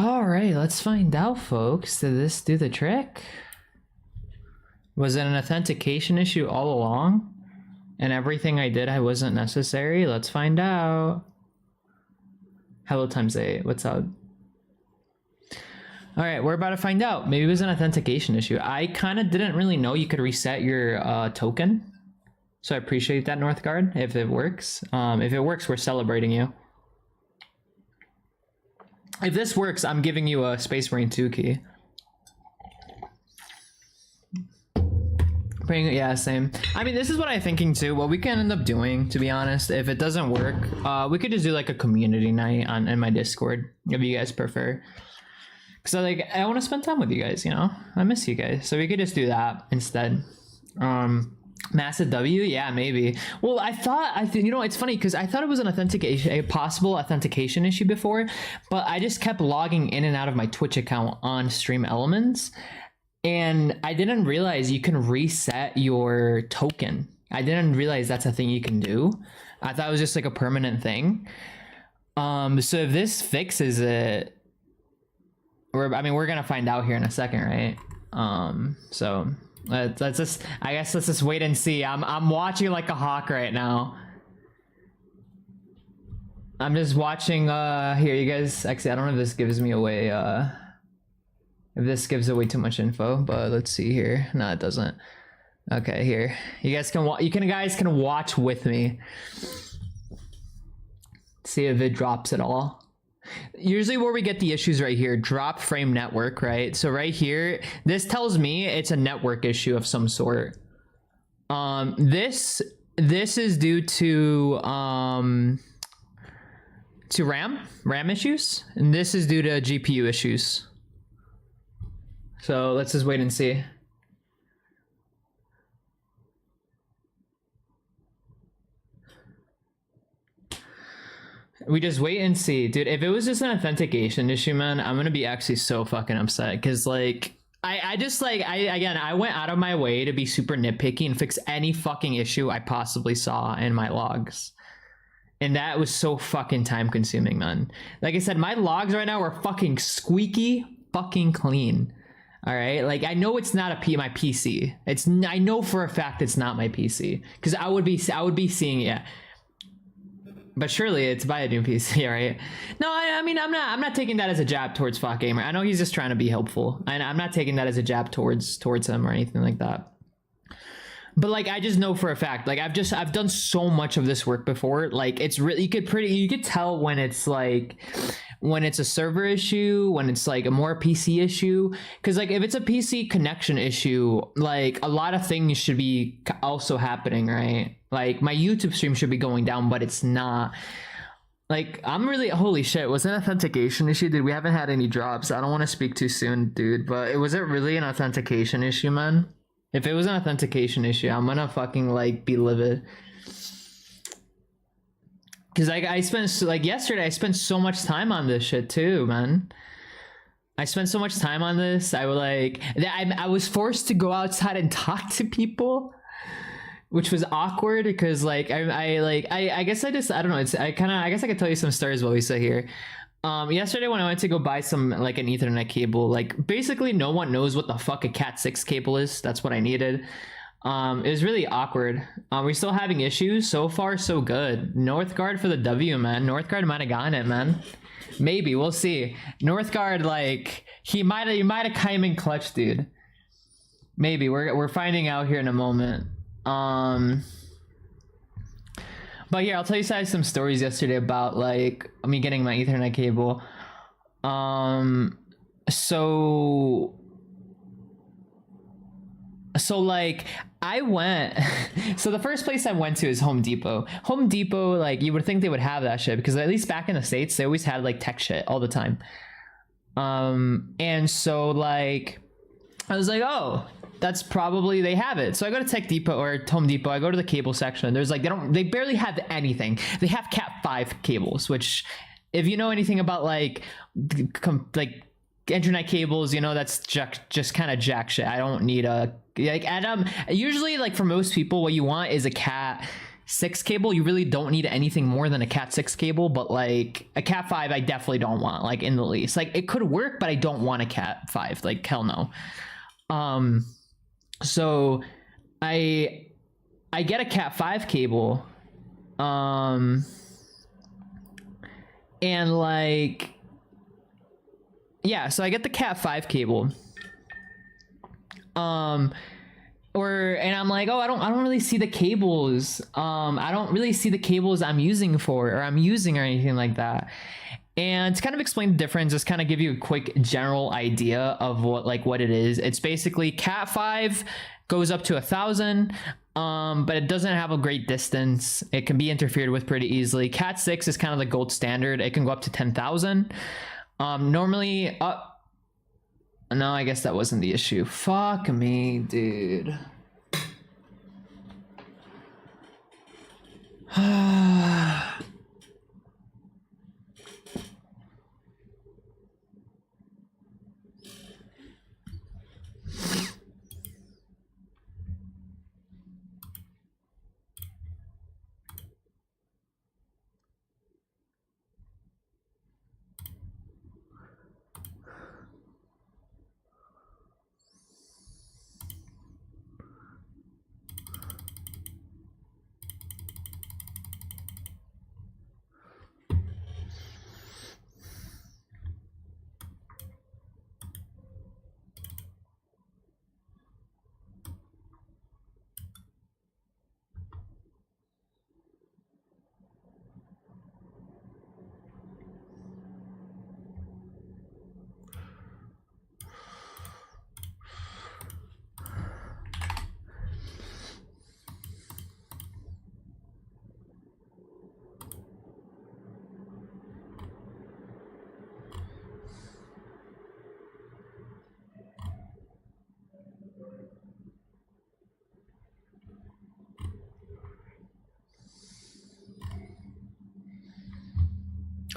All right, let's find out, folks. Did this do the trick? Was it an authentication issue all along? And everything I did wasn't necessary? Let's find out. Hello times 8, what's up? All right, we're about to find out. Maybe it was an authentication issue. I kind of didn't really know you could reset your token. So I appreciate that, Northgard, if it works. If it works, we're celebrating you. If this works, I'm giving you a Space Marine 2 key. Yeah, same. I mean, this is what I'm thinking too. What we can end up doing, to be honest, if it doesn't work, we could just do like a community night in my Discord, if you guys prefer. Because I want to spend time with you guys, you know? I miss you guys. So we could just do that instead. Massive W? Yeah, maybe. Well, you know, it's funny because I thought it was an a possible authentication issue before, but I just kept logging in and out of my Twitch account on Stream Elements, and I didn't realize you can reset your token. I didn't realize that's a thing you can do. I thought it was just like a permanent thing. So if this fixes it, we're gonna find out here in a second, right? So let's just, I guess let's just wait and see. I'm watching like a hawk right now. I'm just watching here, you guys. Actually, I don't know if this gives me away if this gives away too much info, but let's see here. No, it doesn't. Okay, here. You guys can guys can watch with me. See if it drops at all. Usually where we get the issues right here, drop frame network, right? So right here, this tells me it's a network issue of some sort. This is due to RAM issues, and this is due to GPU issues. So let's just wait and see. We just wait and see, dude. If it was just an authentication issue, man, I'm gonna be actually so fucking upset, because like I went out of my way to be super nitpicky and fix any fucking issue I possibly saw in my logs, and that was so fucking time consuming, man. Like I said, my logs right now are fucking squeaky fucking clean. All right, like I know it's not my PC. I know for a fact it's not my PC, because I would be seeing it. But surely it's by a new PC, right? No, I mean, I'm not taking that as a jab towards Fought Gamer. I know he's just trying to be helpful, and I'm not taking that as a jab towards him or anything like that. But like, I just know for a fact, like I've done so much of this work before. Like it's really, you could tell when it's a server issue, when it's like a more PC issue. Because like if it's a PC connection issue, like a lot of things should be also happening, right? Like my YouTube stream should be going down, but it's not. Like I'm really, holy shit, was it an authentication issue? Dude, we haven't had any drops. I don't want to speak too soon, dude, but was it really an authentication issue, man? If it was an authentication issue, I'm gonna fucking like be livid. Cause like yesterday I spent so much time on this shit too, man. I spent so much time on this. I was forced to go outside and talk to people, which was awkward because like I guess I don't know. I guess I could tell you some stories while we sit here. Yesterday when I went to go buy some like an Ethernet cable, like basically no one knows what the fuck a Cat 6 cable is. That's what I needed. It was really awkward. We're still having issues. So far so good. Northgard for the W, man. Northgard might have gotten it, man. Maybe, we'll see. Northgard, like he might have come in clutch, dude. Maybe we're finding out here in a moment. But here, I'll tell you guys some stories yesterday about like me getting my Ethernet cable. So like I went, so the first place I went to is Home Depot. Home Depot, like you would think they would have that shit, because at least back in the States, they always had like tech shit all the time. And so like, I was like, oh, that's probably, they have it. So I go to Tech Depot or Home Depot, I go to the cable section. There's like, they barely have anything. They have Cat 5 cables, which if you know anything about like internet cables, you know, that's just kind of jack shit. I don't need a, like Adam, usually like for most people, what you want is a Cat 6 cable, you really don't need anything more than a Cat 6 cable, but like a Cat 5 I definitely don't want, like in the least. Like it could work, but I don't want a Cat 5, like hell no. So I get a Cat 5 cable, and like, yeah, so I get the Cat 5 cable, and I'm like, oh, I don't really see the cables. I don't really see the cables I'm using or anything like that. And to kind of explain the difference, just kind of give you a quick general idea of what it is. It's basically Cat 5 goes up to 1,000, but it doesn't have a great distance. It can be interfered with pretty easily. Cat 6 is kind of the gold standard. It can go up to 10,000. Normally, no, I guess that wasn't the issue. Fuck me, dude.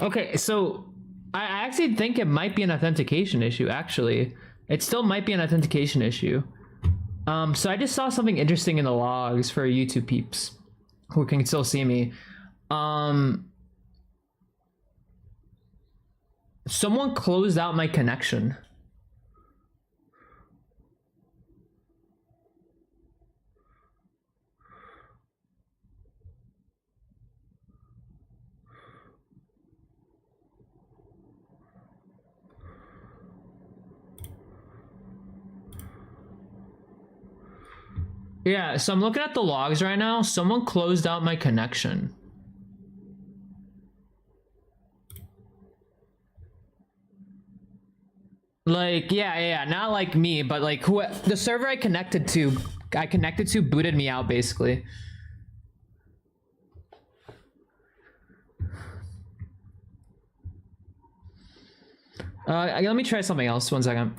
Okay, so I actually think it might be an authentication issue, actually. It still might be an authentication issue. So I just saw something interesting in the logs for YouTube peeps who can still see me. Someone closed out my connection. Yeah, so I'm looking at the logs right now. Someone closed out my connection. Like, yeah, not like me, but like the server I connected to booted me out basically. Let me try something else. 1 second.